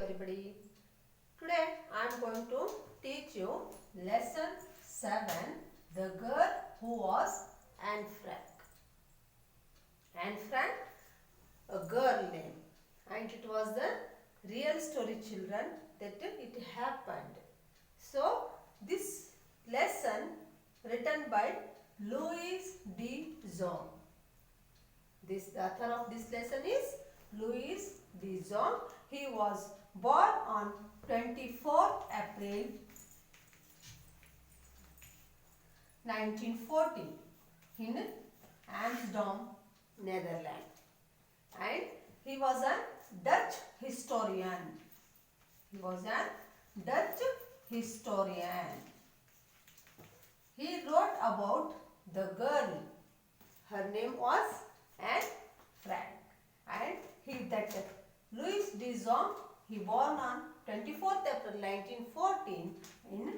everybody. Today I am going to teach you lesson 7, The Girl Who Was Anne Frank. Anne Frank, a girl name, and it was the real story, children, that it happened. So this lesson written by Louis de Jong. The author of this lesson is Louis de Jong. He was born on 24th April 1940 in Amsterdam, Netherlands, and he was a Dutch historian. He was a Dutch historian. He wrote about the girl. Her name was Anne Frank, and Louis de Jong, he born on 24th April 1914 in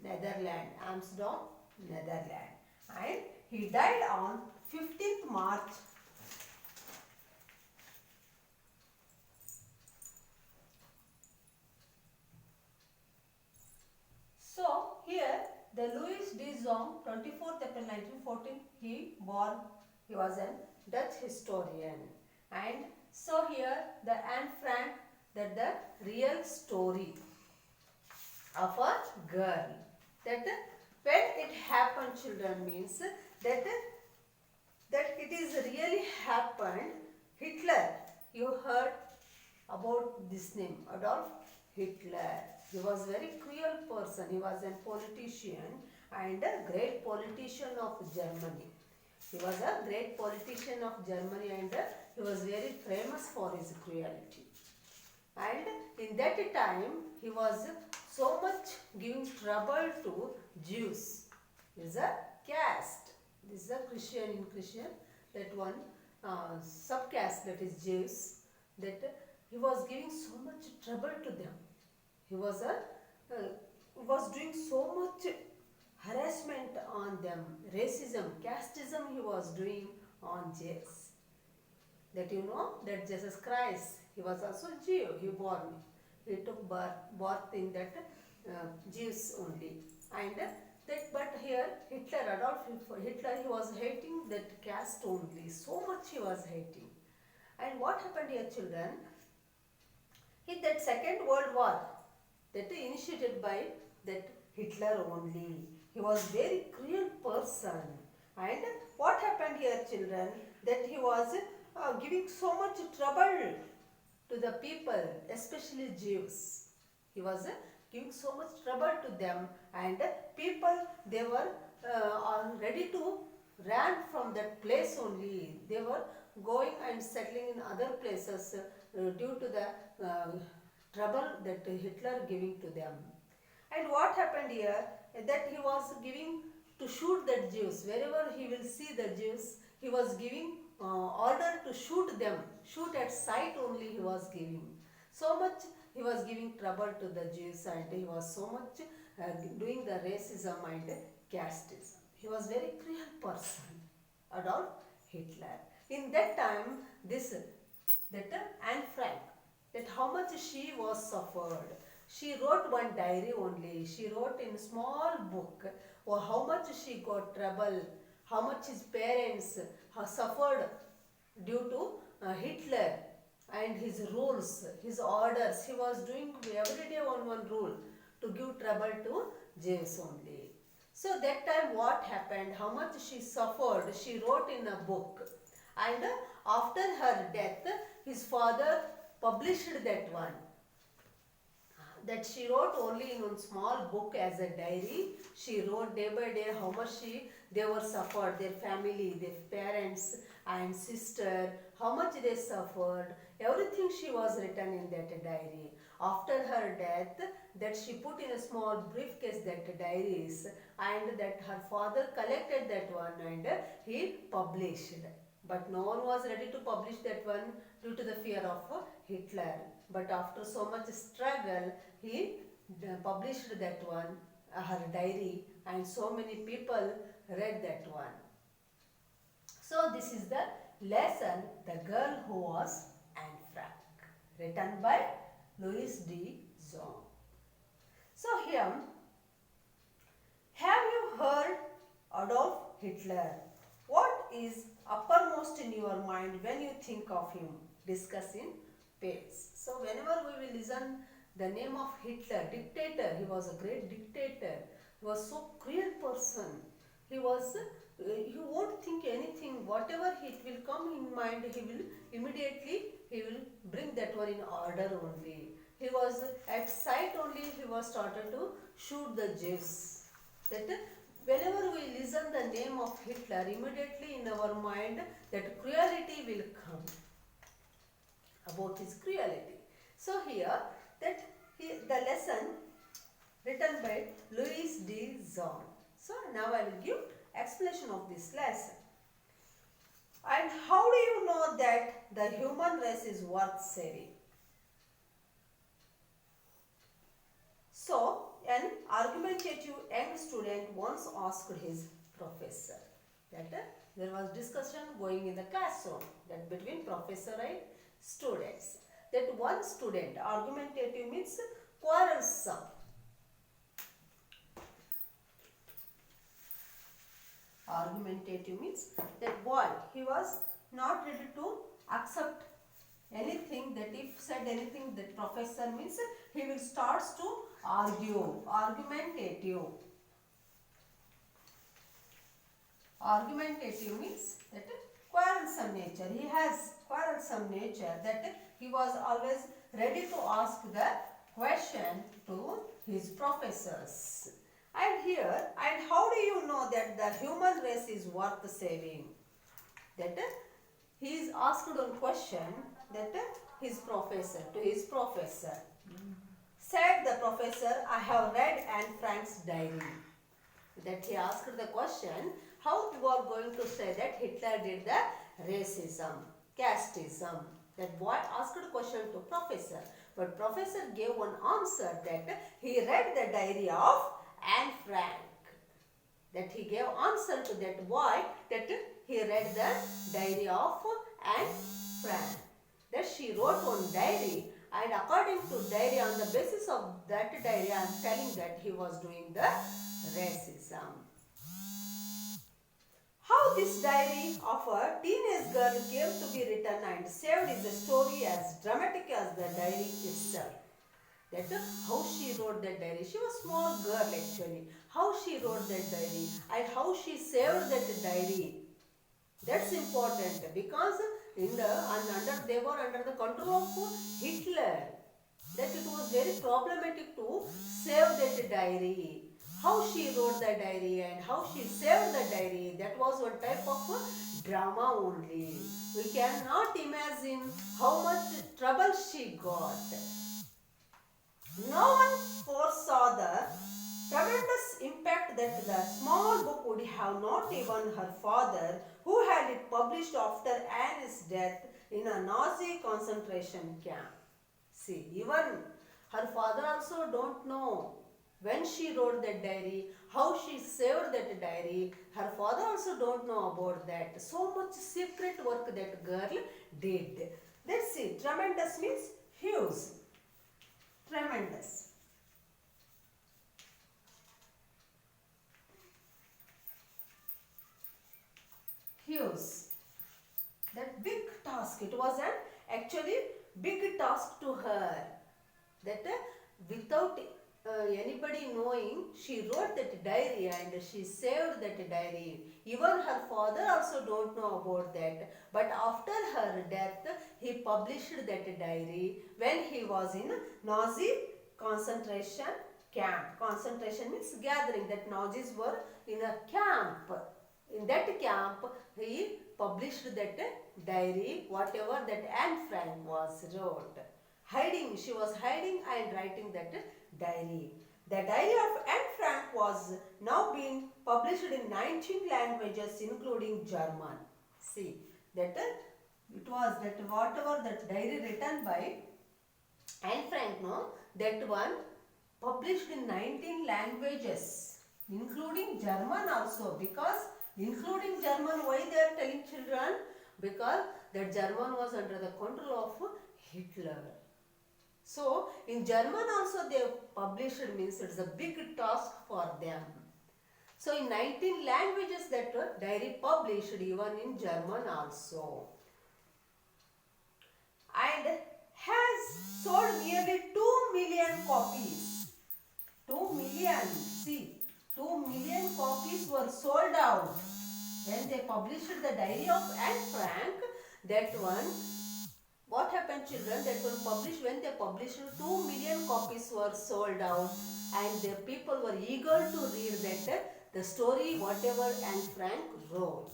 Netherlands, Amsterdam, Netherlands, and he died on 15th March 24th April 1914, he was a Dutch historian. And so here the Anne Frank, that the real story of a girl. That when it happened, children, means that it is really happened. Hitler, you heard about this name, Adolf Hitler. He was a very cruel person. He was a politician and a great politician of Germany. He was a great politician of Germany, and he was very famous for his cruelty. And in that time, he was so much giving trouble to Jews. This is a caste. This is a Christian. In Christian, that one subcaste, that is Jews, that he was giving so much trouble to them. He was doing so much harassment on them, racism, casteism he was doing on Jews. That you know, that Jesus Christ, he was also Jew. He took birth in that Jews only. And but here Adolf Hitler, he was hating that caste only. So much he was hating. And what happened here, children? In that Second World War, that initiated by that Hitler only. He was very cruel person. And what happened here, children? That he was giving so much trouble to the people, especially Jews. He was giving so much trouble to them, and people, they were ready to run from that place only. They were going and settling in other places due to the trouble that Hitler giving to them. And what happened here, that he was giving to shoot the Jews. Wherever he will see the Jews, he was giving order to shoot them. Shoot at sight only he was giving. So much he was giving trouble to the Jews, and he was so much doing the racism and casteism. He was very cruel person, Adolf Hitler. In that time, Anne Frank, that how much she was suffered. She wrote one diary only. She wrote in small book how much she got trouble, how much his parents suffered due to Hitler and his rules, his orders. He was doing every day one rule to give trouble to Jews only. So that time what happened, how much she suffered, she wrote in a book. And after her death, his father published that one. That she wrote only in one small book as a diary. She wrote day by day how much they were suffered, their family, their parents and sister, how much they suffered. Everything she was written in that diary. After her death, that she put in a small briefcase that diaries, and that her father collected that one and he published. But no one was ready to publish that one due to the fear of Hitler. But after so much struggle, he published that one, her diary, and so many people read that one. So this is the lesson, The Girl Who Was Anne Frank, written by Louis D. Zong. So here, have you heard Adolf Hitler? What is uppermost in your mind when you think of him? Discuss in pairs. So whenever we will listen the name of Hitler, dictator, he was a great dictator. He was so cruel person. He was, you won't think anything. Whatever it will come in mind, he will immediately, he will bring that one in order only. He was at sight only, he was started to shoot the Jews. That whenever we listen the name of Hitler, immediately in our mind that cruelty will come about his cruelty. So here that the lesson written by Louis D. Zong. So now I will give explanation of this lesson. And how do you know that the human race is worth saving? So, an argumentative young student once asked his professor that there was discussion going in the classroom that between professor and students. That one student, argumentative means quarrelsome. Argumentative means that boy, he was not ready to accept anything, that if said anything that professor means he will start to argue. Argumentative. Argumentative means that quarrelsome nature. He has quarrelsome nature, that he was always ready to ask the question to his professors. And here, and how do you know that the human race is worth saving? That he is asked one question that his professor, to his professor. Said the professor, I have read Anne Frank's diary. That he asked the question, how you are going to say that Hitler did the racism, casteism? That boy asked a question to professor, but professor gave one answer that he read the diary of Anne Frank. That he gave answer to that boy that he read the diary of Anne Frank. That she wrote one diary, and according to diary, on the basis of that diary, I am telling that he was doing the racism. How this diary of a teenage girl came to be written and saved is a story as dramatic as the diary itself. That how she wrote that diary. She was a small girl actually. How she wrote that diary and how she saved that diary. That's important because they were under the control of Hitler. That it was very problematic to save that diary. How she wrote the diary and how she saved the diary, that was one type of drama only. We cannot imagine how much trouble she got. No one foresaw the tremendous impact that the small book would have, not even her father, who had it published after Anne's death in a Nazi concentration camp. See, even her father also don't know when she wrote that diary, how she saved that diary. Her father also don't know about that. So much secret work that girl did. Let's see, tremendous means huge. Tremendous. Huge. That big task. It was an actually big task to her. That without anybody knowing, she wrote that diary and she saved that diary. Even her father also don't know about that. But after her death, he published that diary when he was in Nazi concentration camp. Concentration means gathering, that Nazis were in a camp. In that camp, he published that diary, whatever that Anne Frank was wrote. Hiding, she was hiding and writing that diary. The diary of Anne Frank was now being published in 19 languages including German. See, that it was that whatever that diary written by Anne Frank, no, that one published in 19 languages including German also, because including German, why they are telling children? Because that German was under the control of Hitler. So in German also they published, means it's a big task for them. So in 19 languages that were diary published, even in German also. And has sold nearly 2 million copies. 2 million, see, 2 million copies were sold out. When they published the diary of Anne Frank, that one, what happened children, that one published, when they published 2 million copies were sold out, and the people were eager to read that the story whatever Anne Frank wrote.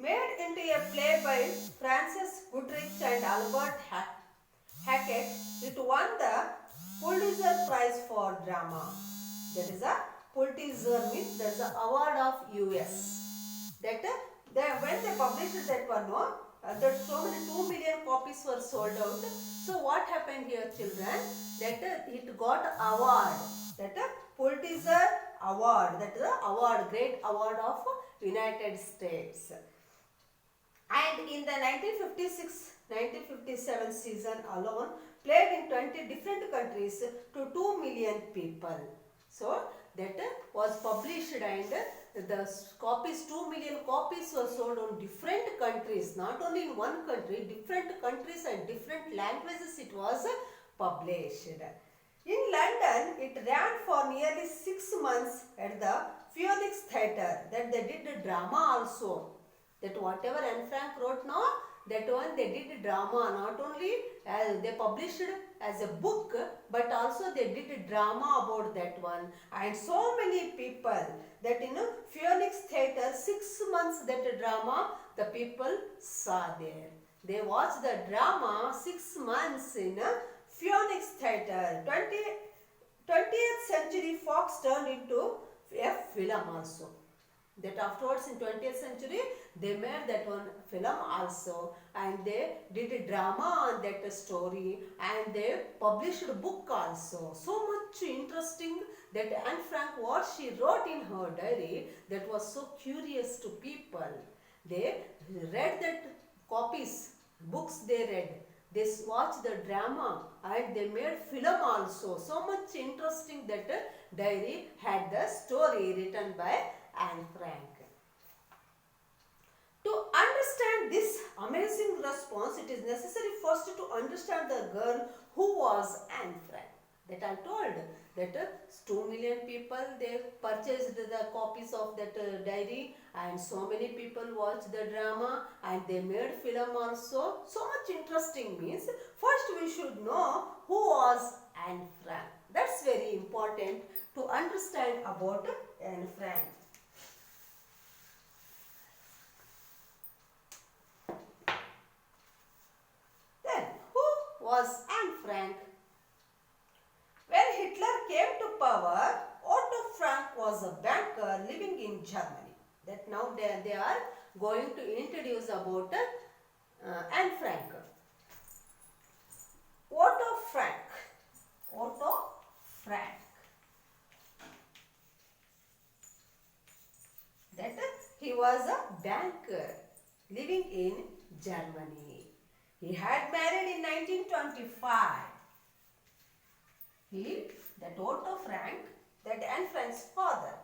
Made into a play by Francis Goodrich and Albert Hackett, it won the Pulitzer Prize for Drama. That is a Pulitzer, means that is the award of US. That when they published that one, no, that so many 2 million copies were sold out. So what happened here, children? That it got award. That Pulitzer Award. That is the award, great award of United States. And in the 1956-1957 season alone, played in 20 different countries to 2 million people. So that was published, and the copies, 2 million copies were sold on different countries, not only in one country, different countries and different languages it was published. In London, it ran for nearly 6 months at the Phoenix Theatre. That they did the drama also. That whatever Anne Frank wrote now, that one they did drama, not only they published as a book, but also they did drama about that one. And so many people that in Phoenix Theatre, 6 months that drama the people saw there. They watched the drama 6 months in Phoenix Theatre. 20th century Fox turned into a film also. That afterwards in 20th century they made that one film also, and they did a drama on that story, and they published a book also. So much interesting that Anne Frank, what she wrote in her diary, that was so curious to people. They read that copies, books they read, they watched the drama, and they made film also. So much interesting that diary had the story written by Anne Frank. To understand this amazing response, it is necessary first to understand the girl who was Anne Frank. That I told that 2 million people they purchased the copies of that diary, and so many people watched the drama, and they made film also. So much interesting means first we should know who was Anne Frank. That's very important to understand about Anne Frank. Was Anne Frank. When Hitler came to power, Otto Frank was a banker living in Germany. That now they are going to introduce about Anne Frank. Otto Frank. Otto Frank. That he was a banker living in Germany. He had married in 1925. That Otto Frank, that Anne Frank's father,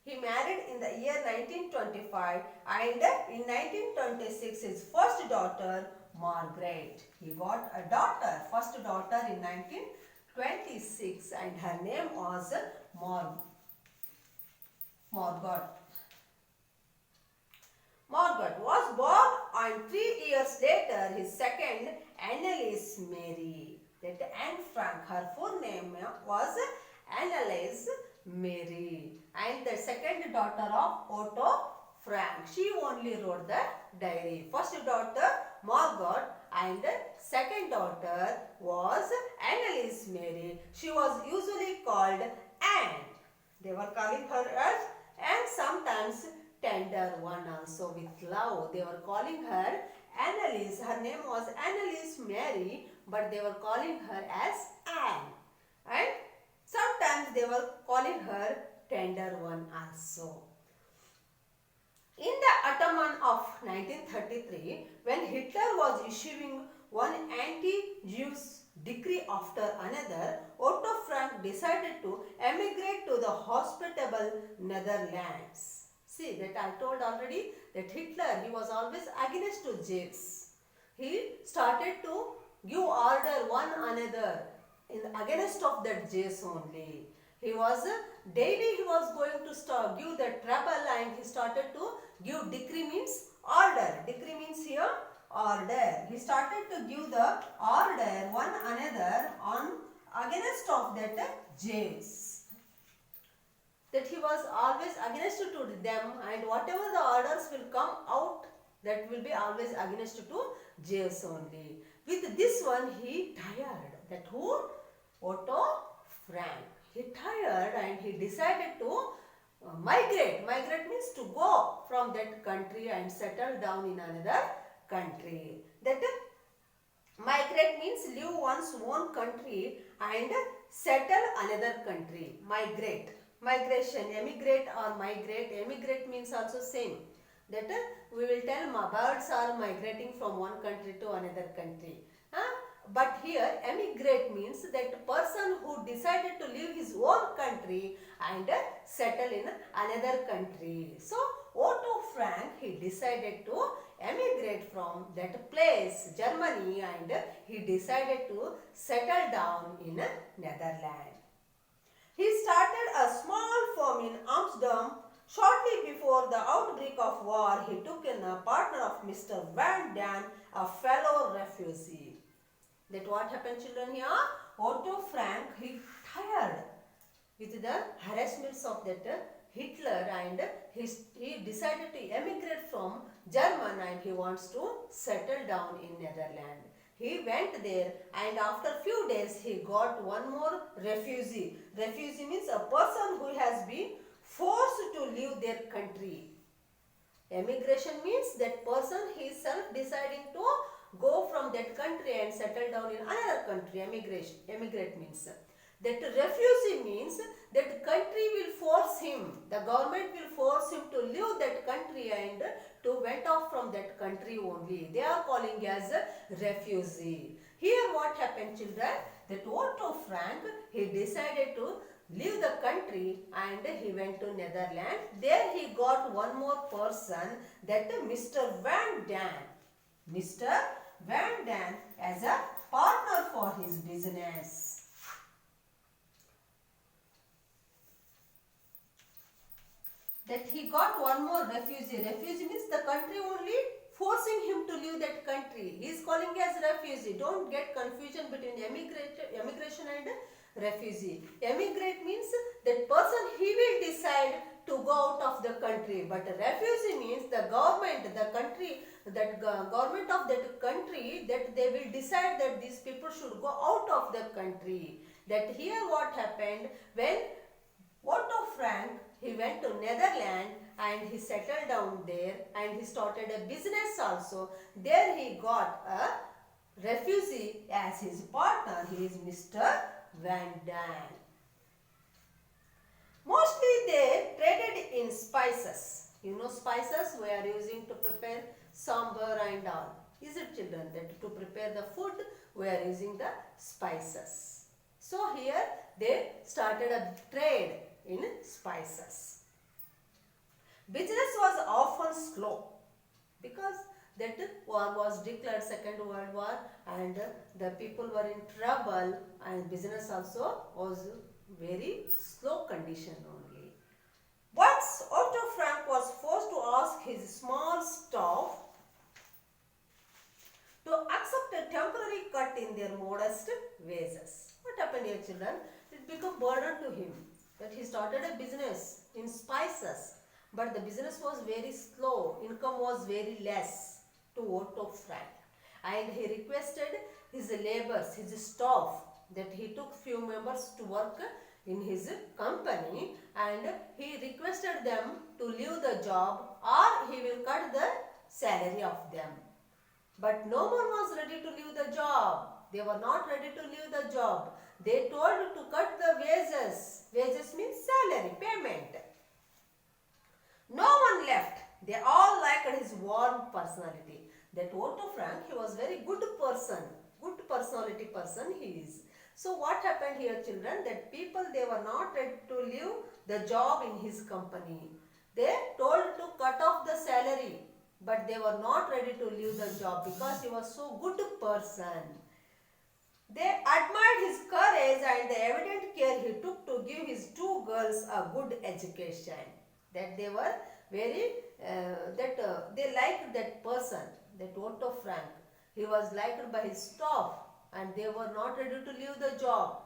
he married in the year 1925, and in 1926 his first daughter Margaret. He got a daughter, first daughter in 1926, and her name was Margaret. Margaret was born, and 3 years later his second, Anneliese Mary. That Anne Frank, her full name was Anneliese Mary, and the second daughter of Otto Frank. She only wrote the diary. First daughter Margaret, and second daughter was Anneliese Mary. She was usually called Anne. They were calling her as Anne, sometimes tender one also with love. They were calling her Anneliese. Her name was Anneliese Mary, but they were calling her as Anne. And sometimes they were calling her tender one also. In the autumn of 1933, when Hitler was issuing one anti-Jewish decree after another, Otto Frank decided to emigrate to the hospitable Netherlands. See that I told already that Hitler, he was always against to Jews. He started to give order one another in against of that Jews only. He was daily he was going to give the trouble, and he started to give decree means order. Decree means here order. He started to give the order one another on against of that Jews. That he was always against to them, and whatever the orders will come out, that will be always against to Jews only. With this one he tired. That who? Otto Frank. He tired and he decided to migrate. Migrate means to go from that country and settle down in another country. That migrate means leave one's own country and settle another country. Migrate. Migration, emigrate or migrate. Emigrate means also same. That we will tell birds are migrating from one country to another country. But here emigrate means that person who decided to leave his own country and settle in another country. So Otto Frank, he decided to emigrate from that place, Germany, and he decided to settle down in Netherlands. He started a small firm in Amsterdam. Shortly before the outbreak of war, he took in a partner of Mr. Van Daan, a fellow refugee. That what happened, children, here? Otto Frank, he tired with the harassments of that Hitler, and he decided to emigrate from Germany, and he wants to settle down in Netherlands. He went there, and after few days he got one more refugee. Refugee means a person who has been forced to leave their country. Emigration means that person he is self-deciding to go from that country and settle down in another country. Emigrate means. That refugee means that country will force him, the government will force him to leave that country and to went off from that country only. They are calling as refugee. Here what happened, children? That Otto Frank, he decided to leave the country and he went to Netherlands. There he got one more person, that Mr. Van Daan. Mr. Van Daan as a partner for his business. That he got one more refugee. Refugee means the country only forcing him to leave that country. He is calling as refugee. Don't get confusion between emigration and refugee. Emigrate means that person he will decide to go out of the country, but refugee means the government, the country, that government of that country, that they will decide that these people should go out of the country. That here what happened, when Otto Frank, he went to Netherlands and he settled down there and he started a business also. There he got a refugee as his partner. He is Mr. Van Daan. Mostly they traded in spices. You know spices we are using to prepare sambar and all. Is it, children? That to prepare the food we are using the spices. So here they started a trade in spices. Business was often slow because that war was declared, Second World War, and the people were in trouble, and business also was very slow condition only. Once Otto Frank was forced to ask his small staff to accept a temporary cut in their modest wages. What happened here, children? It became burden to him that he started a business in spices, but the business was very slow, income was very less to Otto Frank, and he requested his laborers, his staff, that he took few members to work in his company, and he requested them to leave the job or he will cut the salary of them. But no one was ready to leave the job. They were not ready to leave the job. They told to cut the wages. Wages means salary, payment. No one left. They all liked his warm personality. That Otto Frank, he was very good person, good personality person he is. So what happened here, children, that people, they were not ready to leave the job in his company. They told to cut off the salary, but they were not ready to leave the job because he was so good person. They admired his courage and the evident care he took to give his two girls a good education. That they were very, they liked that person, that Otto Frank. He was liked by his staff and they were not ready to leave the job.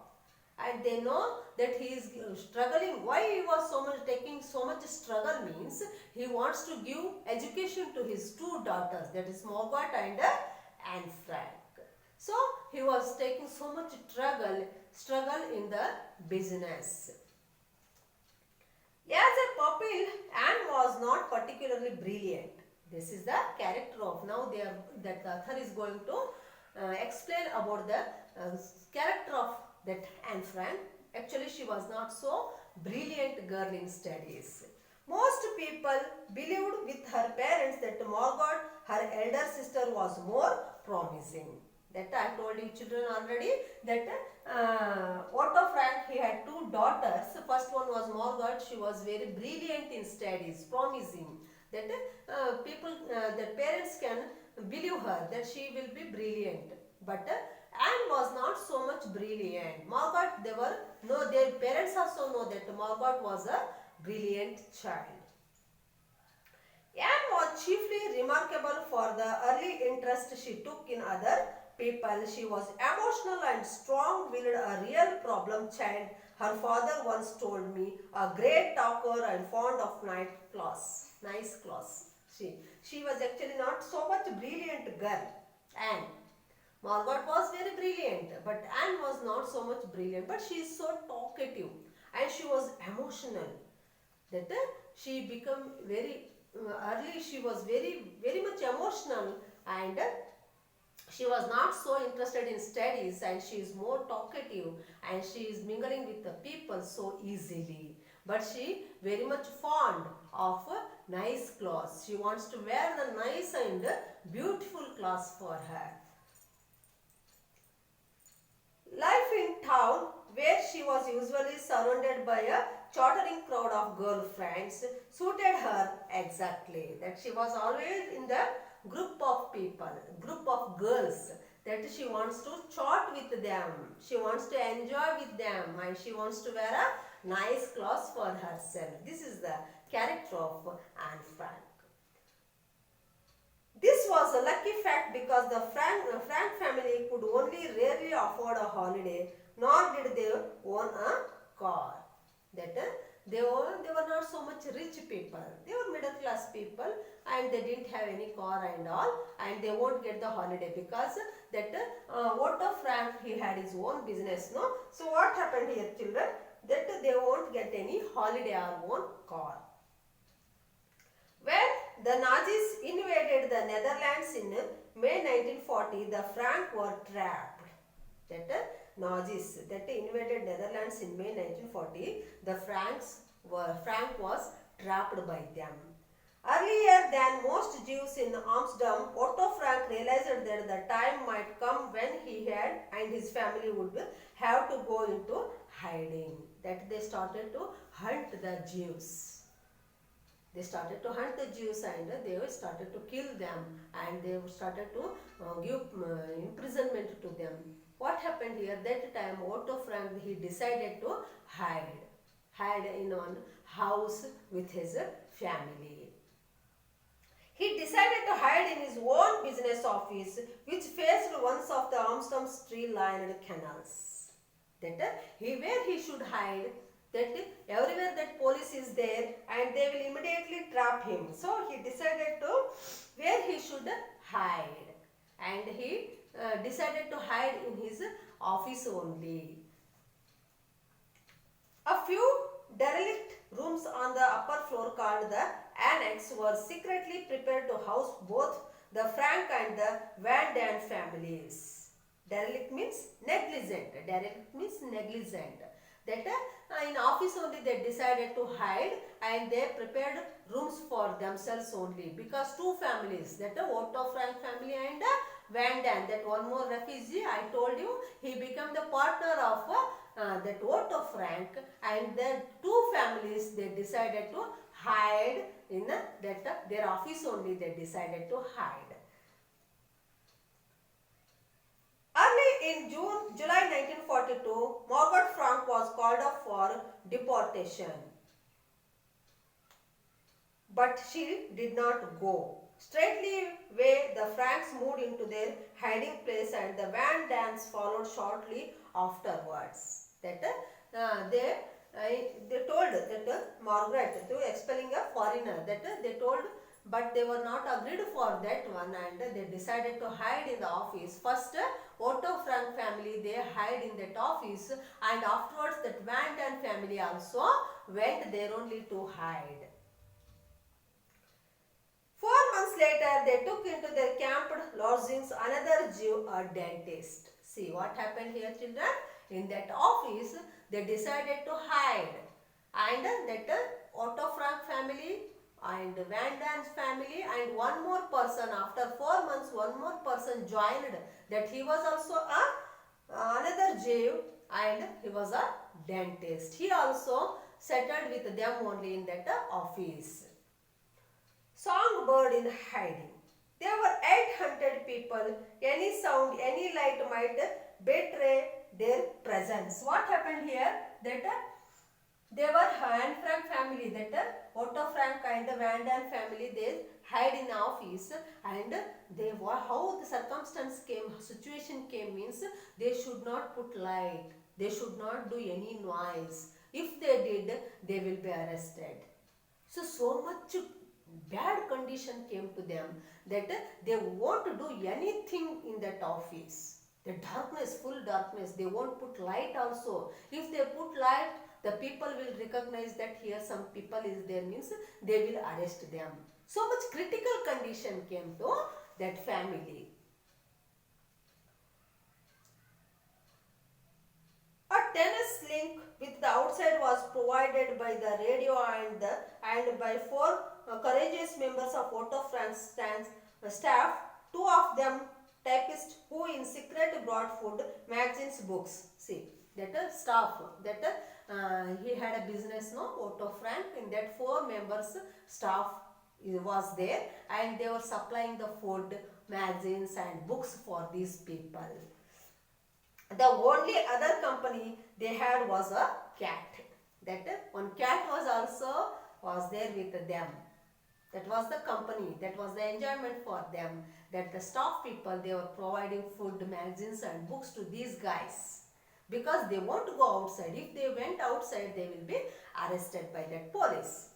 And they know that he is struggling. Why he was so much taking so much struggle means he wants to give education to his two daughters, that is Margot and Anne Frank. So he was taking so much struggle in the business. As a pupil, Anne was not particularly brilliant. This is the character of, now that the author is going to explain about the character of that Anne Frank. Actually, she was not so brilliant girl in studies. Most people believed with her parents that Margot, her elder sister, was more promising. That I told you children already, that Otto Frank, he had two daughters. First one was Margot. She was very brilliant in studies, promising. That that parents can believe her that she will be brilliant. But Anne was not so much brilliant. Margot, their parents also know that Margot was a brilliant child. Anne was chiefly remarkable for the early interest she took in other people. She was emotional and strong-willed, a real problem child. Her father once told me, a great talker and fond of nice clothes. She was actually not so much brilliant girl. Anne. Margot was very brilliant, but Anne was not so much brilliant. But she is so talkative and she was emotional. That she became very early. She was very much emotional and she was not so interested in studies, and she is more talkative and she is mingling with the people so easily. But she very much fond of nice clothes. She wants to wear the nice and beautiful clothes for her. Life in town, where she was usually surrounded by a chattering crowd of girlfriends, suited her exactly. That she was always in the group of people, group of girls, that she wants to chat with them, she wants to enjoy with them, and she wants to wear a nice clothes for herself. This is the character of Anne Frank. This was a lucky fact because the Frank family could only rarely afford a holiday, nor did they own a car. That they were not so much rich people. They were middle class people and they didn't have any car and all, and they won't get the holiday because that Otto Frank, he had his own business, no? So what happened here, children? That they won't get any holiday or own car. When the Nazis invaded the Netherlands in May 1940, the Frank were trapped. That Nazis that invaded Netherlands in May 1940, the Frank was trapped by them. Earlier than most Jews in Amsterdam, Otto Frank realized that the time might come when he had and his family would have to go into hiding. That they started to hunt the Jews. They started to hunt the Jews and they started to kill them, and they started to give imprisonment to them. What happened here? That time Otto Frank, he decided to hide in one house with his family. He decided to hide in his own business office, which faced one of the Amsterdam's tree-lined canals. That where he should hide, that everywhere that police is there and they will immediately trap him. So he decided to where he should hide, and he decided to hide in his office only. A few derelict rooms on the upper floor called the annex were secretly prepared to house both the Frank and the Van Daan families. Derelict means negligent. Derelict means negligent. That in office only they decided to hide, and they prepared rooms for themselves only, because two families, that the Otto Frank family and Van Dam, that one more refugee I told you, he became the partner of that Otto Frank, and the two families they decided to hide in their office only, they decided to hide. Early in July 1942, Margaret Frank was called up for deportation, but she did not go. Straightly way the Franks moved into their hiding place, and the Van Dams followed shortly afterwards. They told that Margaret to expelling a foreigner, they told, but they were not agreed for that one, and they decided to hide in the office. First Otto Frank family they hide in that office, and afterwards that Van Dam family also went there only to hide. 4 months later, they took into their camp lodgings another Jew, a dentist. See what happened here, children? In that office, they decided to hide, and that Otto Frank family and Van Dam's family and one more person, after 4 months, one more person joined. That he was also another Jew, and he was a dentist. He also settled with them only in that office. Songbird in hiding. There were 800 people. Any sound, any light might betray their presence. What happened here? That they were Anne Frank family, that Otto Frank and the Van Dam family, they hide in the office, and they how the circumstance came, situation came means they should not put light, they should not do any noise. If they did, they will be arrested. So much bad condition came to them that they won't do anything in that office. The darkness, full darkness, they won't put light also. If they put light, the people will recognize that here some people is there, means they will arrest them. So much critical condition came to that family. A tennis link with the outside was provided by the radio and by four courageous members of Otto Frank's staff, two of them typists who in secret brought food, magazines, books. See, that staff, that he had a business, no, Otto Frank, in that 4 members staff was there, and they were supplying the food, magazines and books for these people. The only other company they had was a cat. That one cat was there with them. That was the company, that was the enjoyment for them, that the staff people, they were providing food, magazines and books to these guys, because they want to go outside. If they went outside, they will be arrested by that police.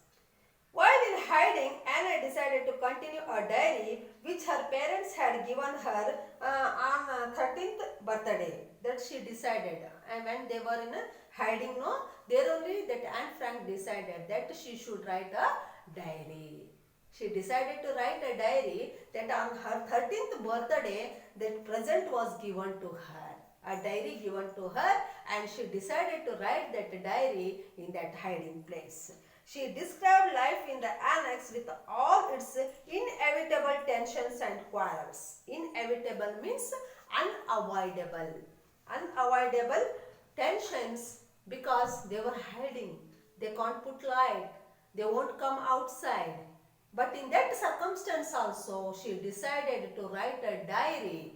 While in hiding, Anna decided to continue a diary which her parents had given her on 13th birthday. That she decided, and when they were in hiding, no, there only that Anne Frank decided that she should write a diary. She decided to write a diary, that on her 13th birthday, that present was given to her. A diary given to her, and she decided to write that diary in that hiding place. She described life in the annex with all its inevitable tensions and quarrels. Inevitable means unavoidable. Unavoidable tensions, because they were hiding. They can't put light. They won't come outside. But in that circumstance also, she decided to write a diary,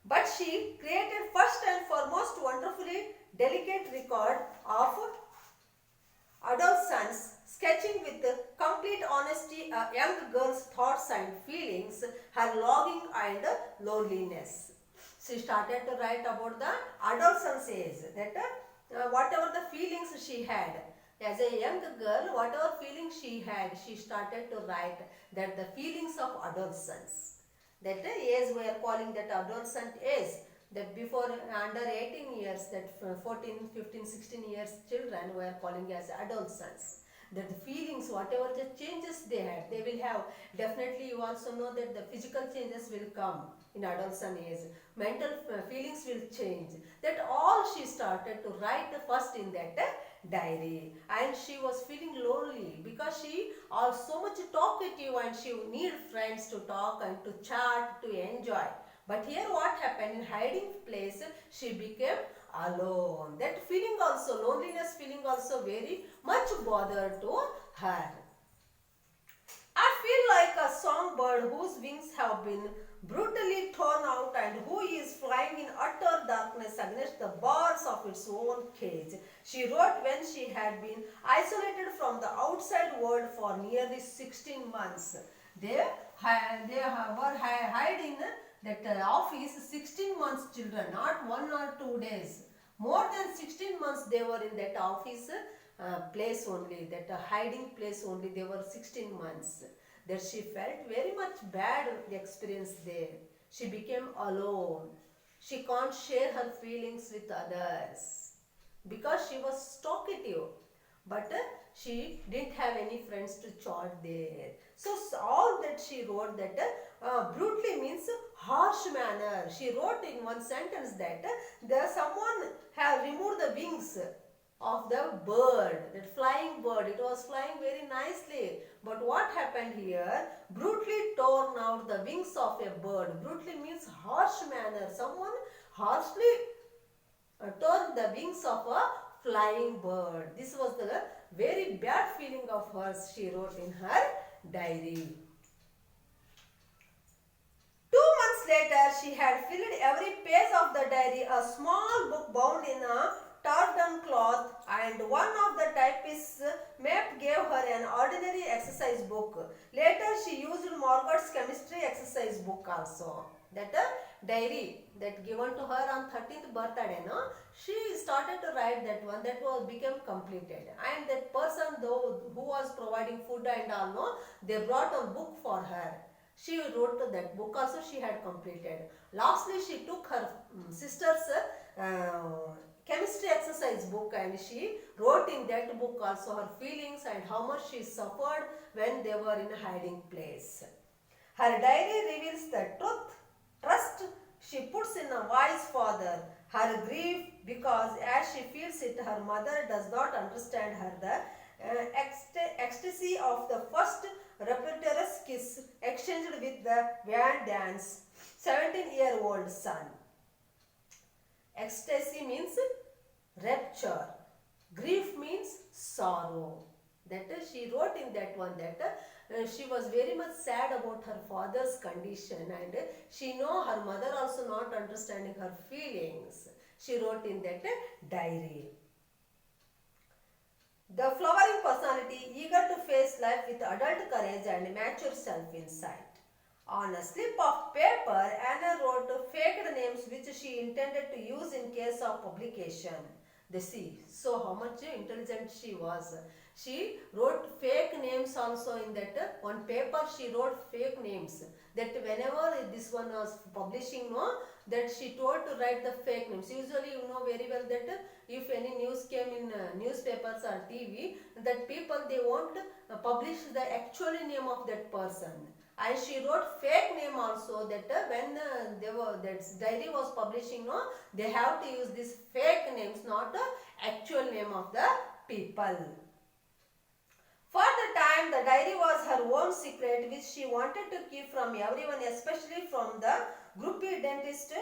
but she created first and foremost wonderfully delicate record of adolescence, sketching with complete honesty a young girl's thoughts and feelings, her longing and loneliness. She started to write about the adolescence age, that whatever the feelings she had. As a young girl, whatever feelings she had, she started to write that the feelings of adolescence. That age we are calling that adolescent age. That before under 18 years, that 14, 15, 16 years children we are calling as adolescents. that the feelings, whatever the changes they had, they will have. Definitely you also know that the physical changes will come in adolescent age. Mental feelings will change. That all she started to write first in that diary. And she was feeling lonely because she was so much talkative and she need friends to talk and to chat, to enjoy. But here what happened, in hiding place she became alone. That feeling also, loneliness feeling also very much bothered to her. I feel like a songbird whose wings have been brutally torn out and who is flying in utter darkness against the bars of its own cage. She wrote when she had been isolated from the outside world for nearly 16 months. They were hiding that office 16 months, children, not 1 or 2 days. More than 16 months they were in that office place only, that hiding place only. They were 16 months. That she felt very much bad experience there. She became alone. She can't share her feelings with others because she was talkative. But she didn't have any friends to chat there. So all that she wrote, that brutally means harsh manner. She wrote in one sentence that someone have removed the wings of the bird, that flying bird. It was flying very nicely. But what happened here? Brutally torn out the wings of a bird. Brutally means harsh manner. Someone harshly tore the wings of a flying bird. This was the very bad feeling of hers she wrote in her diary. 2 months later, she had filled every page of the diary, a small book bound in a tartan cloth, and one of the typist's map gave her an ordinary exercise book. Later, she used Margaret's chemistry exercise book also. That diary that given to her on 13th birthday, no? She started to write that one. That was became completed. And that person though who was providing food and all, no, they brought a book for her. She wrote that book also she had completed. Lastly, she took her sister's chemistry exercise book and she wrote in that book also her feelings and how much she suffered when they were in a hiding place. Her diary reveals the truth, trust she puts in a wise father, her grief because as she feels it, her mother does not understand her, the ecstasy of the first rapturous kiss exchanged with the Van Dan's 17-year-old son. Ecstasy means rapture. Grief means sorrow. That is, she wrote in that one that she was very much sad about her father's condition and she know her mother also not understanding her feelings. She wrote in that diary. The flowering personality, eager to face life with adult courage and mature self-insight. On a slip of paper, Anna wrote faked names which she intended to use in case of publication. They see, so how much intelligent she was. She wrote fake names also in that one paper. She wrote fake names. That whenever this one was publishing, no, that she told to write the fake names. Usually, you know very well that if any news came in newspapers or TV, that people they won't publish the actual name of that person. And she wrote fake name also, that when that diary was publishing, no, they have to use these fake names, not the actual name of the people. For the time, the diary was her own secret which she wanted to keep from everyone, especially from the groupie dentist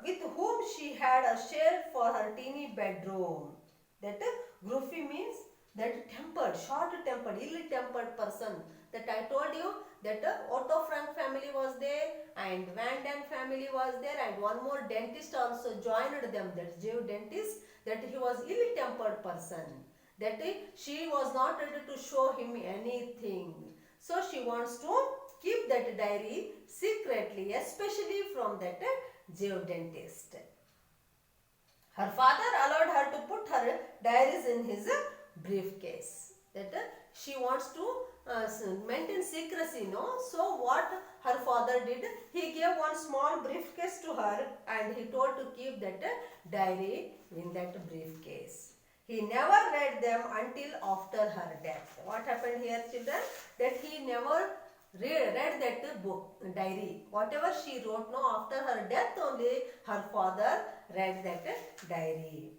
with whom she had shared for her teeny bedroom. That groupie means that tempered, short-tempered, ill-tempered person. That I told you that Otto Frank family was there and Van Damme family was there and one more dentist also joined them, that Jew dentist, that he was ill-tempered person. That she was not ready to show him anything. So she wants to keep that diary secretly, especially from that Jew dentist. Her father allowed her to put her diaries in his briefcase. That she wants to maintain secrecy, no? So what her father did, he gave one small briefcase to her and he told to keep that diary in that briefcase. He never read them until after her death. What happened here, children? That he never read that book, diary. Whatever she wrote, no, after her death only her father read that diary.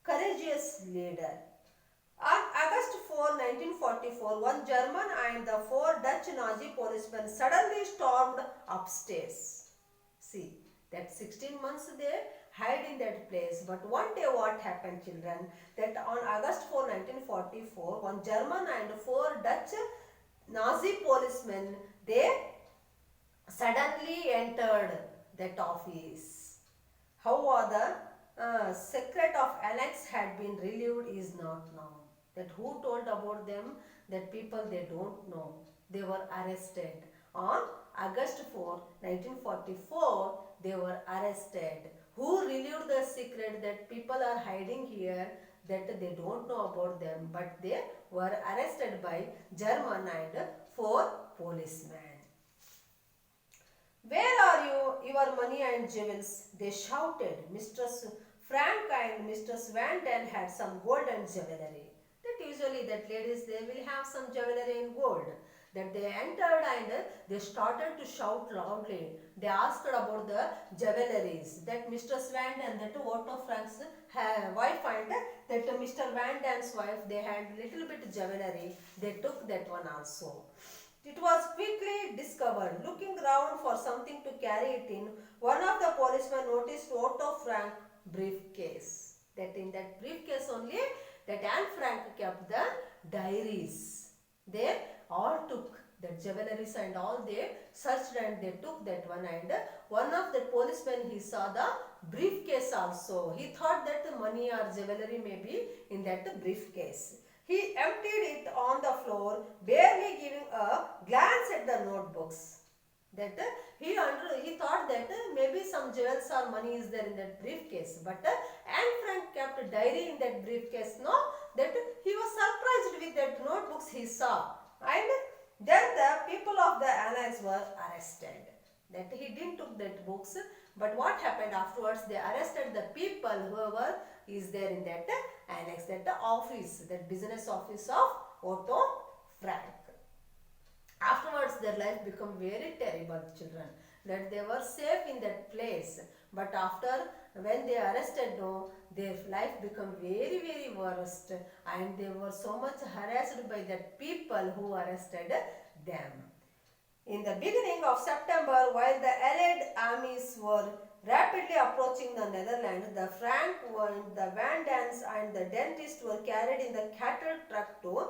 Courageous leader. On August 4, 1944, one German and the four Dutch Nazi policemen suddenly stormed upstairs. See, that 16 months they hide in that place. But one day what happened, children? That on August 4, 1944, one German and four Dutch Nazi policemen, they suddenly entered that office. How the secret of Alex had been relieved is not known. That who told about them, that people they don't know. They were arrested. On August 4, 1944, they were arrested. Who relieved the secret that people are hiding here, that they don't know about them, but they were arrested by German and four policemen. Where are you, your money and jewels? They shouted. Mistress Frank and Mistress Van Den had some gold and jewelry. That usually that ladies they will have some jewelry in gold. That they entered and they started to shout loudly. They asked about the jewelries. That Mistress Van Den, that Otto Frank's wife and that Mr. Van Den's wife, they had little bit jewelry. They took that one also. It was quickly discovered. Looking round for something to carry it in, one of the policemen noticed Otto Frank briefcase. That in that briefcase only, that Anne Frank kept the diaries. They all took the jewelries and all they searched and they took that one, and one of the policemen he saw the briefcase also. He thought that the money or jewelry may be in that briefcase. He emptied it on the floor, barely giving a glance at the notebooks. That he thought that maybe some jewels or money is there in that briefcase. But Anne Frank kept a diary in that briefcase. No, that he was surprised with that notebooks he saw. And then the people of the Allies were arrested. That he didn't took that books. But what happened afterwards? They arrested the people, whoever is there in that annex, that the office, that business office of Otto Frank. Afterwards, their life became very terrible, children. That they were safe in that place. But after, when they arrested, no, their life became very, very worst. And they were so much harassed by the people who arrested them. In the beginning of September, while the Allied armies were rapidly approaching the Netherlands, the Frank, the Van Dans and the dentist were carried in the cattle truck to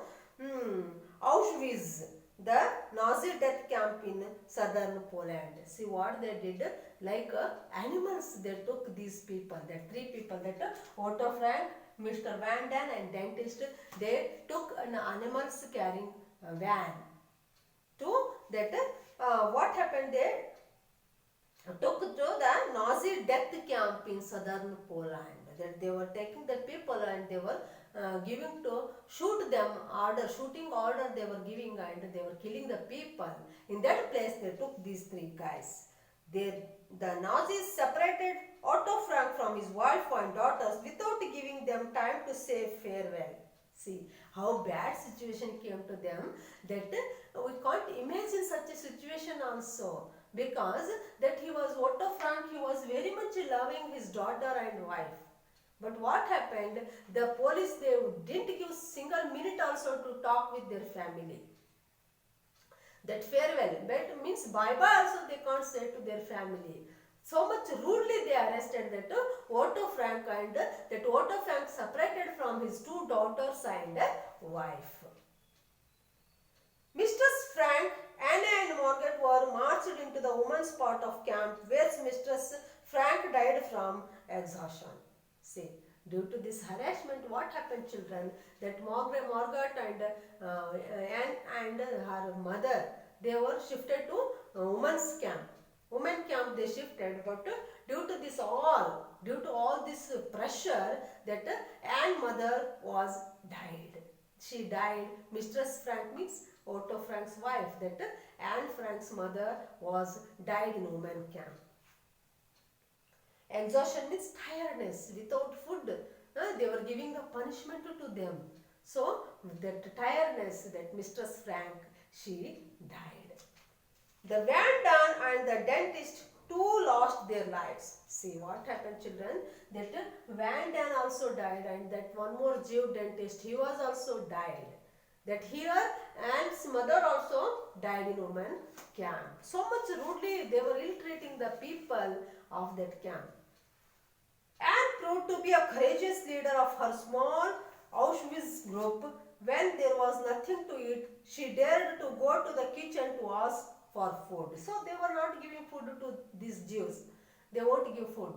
Auschwitz, the Nazi death camp in southern Poland. See what they did? Like animals, they took these people, the three people, that Otto Frank, Mr. Van Dan and dentist, they took an animals carrying van to that. What happened? They took to the Nazi death camp in southern Poland. That they were taking the people and they were giving to shoot them, shooting order they were giving, and they were killing the people. In that place they took these three guys. The Nazis separated Otto Frank from his wife and daughters without giving them time to say farewell. See how bad situation came to them, that we can't imagine such a situation also. Because that he was Otto Frank, he was very much loving his daughter and wife. But what happened? The police, they didn't give single minute also to talk with their family. That farewell, that means bye-bye also they can't say to their family. So much rudely they arrested that Otto Frank, and that Otto Frank separated from his two daughters and wife. Mistress Frank, Anna and Margaret were marched into the women's part of camp, where Mistress Frank died from exhaustion. See, due to this harassment, what happened, children? That Margaret and Anne and her mother, they were shifted to women's camp. Women camp they shifted, but due to all this pressure, that Anne mother was died. She died. Mistress Frank means Otto Frank's wife. That Anne Frank's mother was died in women camp. Exhaustion means tiredness, without food. they were giving the punishment to them. So that tiredness, that Mistress Frank, she died. The Van Daan and the dentist too lost their lives. See what happened, children? That Van Daan also died, and that one more Jew dentist, he was also died. That here Anne's mother also died in women camp. So much rudely they were ill-treating the people of that camp. Anne proved to be a courageous leader of her small Auschwitz group. When there was nothing to eat, she dared to go to the kitchen to ask for food. So they were not giving food to these Jews. They won't give food.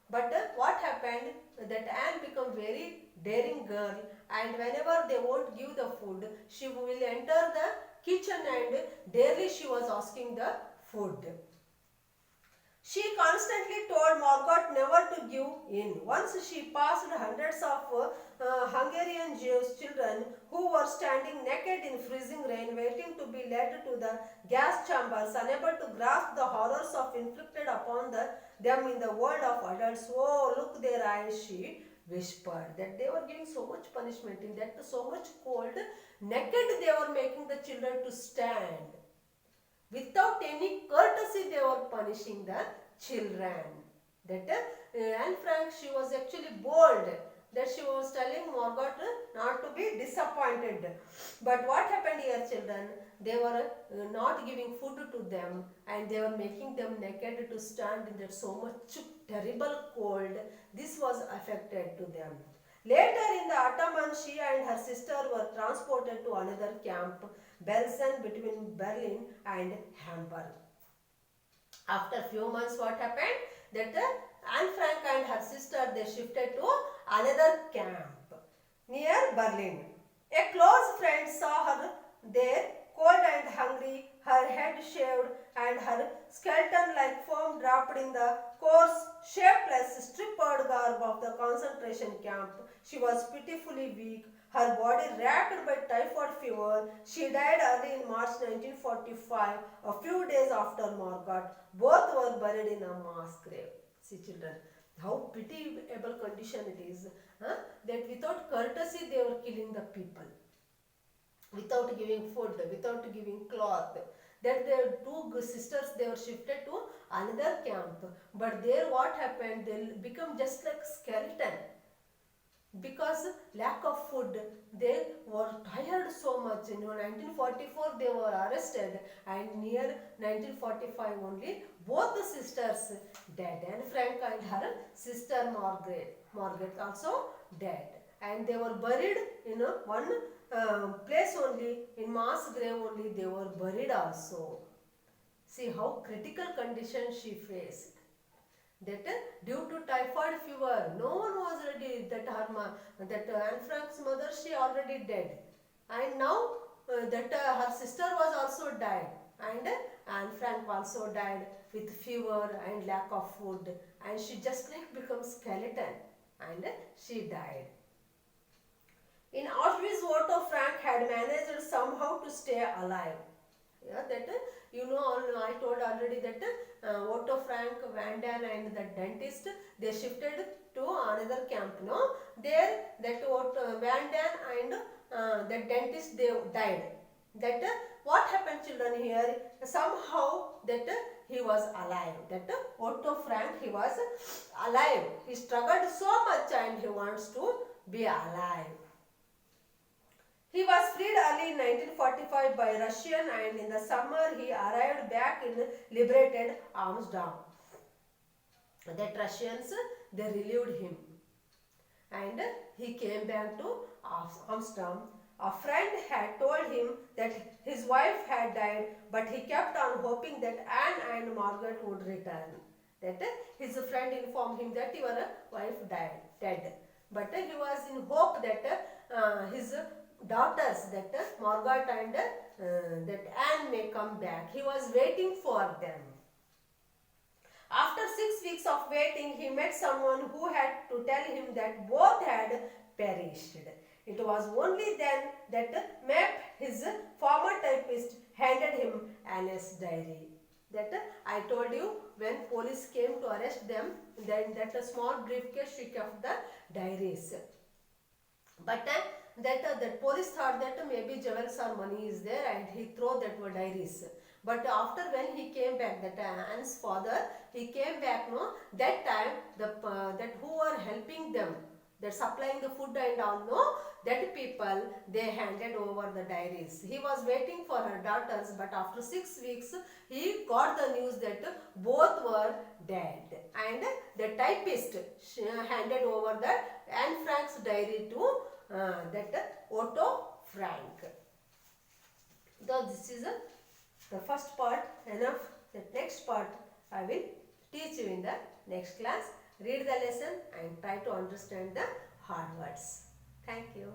But what happened? That Anne became very daring girl, and whenever they won't give the food, she will enter the kitchen and daily she was asking the food. She constantly told Margot never to give in. Once she passed hundreds of Hungarian Jewish children who were standing naked in freezing rain, waiting to be led to the gas chambers, unable to grasp the horrors of inflicted upon them in the world of adults. Oh, look their eyes, she whispered. That they were giving so much punishment, in that so much cold, naked they were making the children to stand. Without any courtesy, they were punishing the children. That Anne Frank, she was actually bold. That she was telling Margot not to be disappointed. But what happened here, children? They were not giving food to them, and they were making them naked to stand in that so much terrible cold. This was affected to them. Later in the autumn, she and her sister were transported to another camp, Belsen, between Berlin and Hamburg. After few months, what happened? That Anne Frank and her sister, they shifted to another camp near Berlin. A close friend saw her there, cold and hungry, her head shaved and her skeleton like foam dropped in the coarse, shapeless, stripped garb of the concentration camp. She was pitifully weak, her body racked by typhoid fever. She died early in March 1945, a few days after Margot. Both were buried in a mass grave. See, children, how pitiable condition it is. That without courtesy they were killing the people. Without giving food, without giving cloth. That their two sisters, they were shifted to another camp. But there what happened? They become just like skeleton. Because lack of food, they were tired so much. In 1944 they were arrested, and near 1945 only both the sisters dead. Anne Frank and her sister Margaret also dead. And they were buried in one place only, in mass grave only they were buried also. See how critical condition she faced. That due to typhoid fever, no one was ready. That Anne Frank's mother, she already dead, and now her sister was also died, and Anne Frank also died with fever and lack of food, and she just like become skeleton, and she died. In Auschwitz, Otto Frank had managed somehow to stay alive. Yeah, that I told already that Otto Frank, Van Daan and the dentist, they shifted to another camp. No, there that Van Daan and the dentist, they died. That what happened, children, here? Somehow that he was alive. That Otto Frank, he was alive. He struggled so much and he wants to be alive. He was freed early in 1945 by Russian, and in the summer he arrived back in liberated Amsterdam. That Russians, they relieved him, and he came back to Amsterdam. A friend had told him that his wife had died, but he kept on hoping that Anne and Margaret would return. That his friend informed him that your wife dead. But he was in hope that his daughters, that Margaret and that Anne may come back. He was waiting for them. After 6 weeks of waiting, he met someone who had to tell him that both had perished. It was only then that Mep, his former typist, handed him Anne's diary. That I told you, when police came to arrest them, then that a small briefcase she kept the diaries. But that police thought that maybe jewels or money is there, and he threw that were diaries. But after when he came back, that Anne's father, he came back, no, that time that who were helping them, that supplying the food and all, no, that people, they handed over the diaries. He was waiting for her daughters, but after 6 weeks he got the news that both were dead, and the typist handed over the Anne Frank's diary to that Otto Frank. So this is the first part enough. The next part I will teach you in the next class. Read the lesson and try to understand the hard words. Thank you.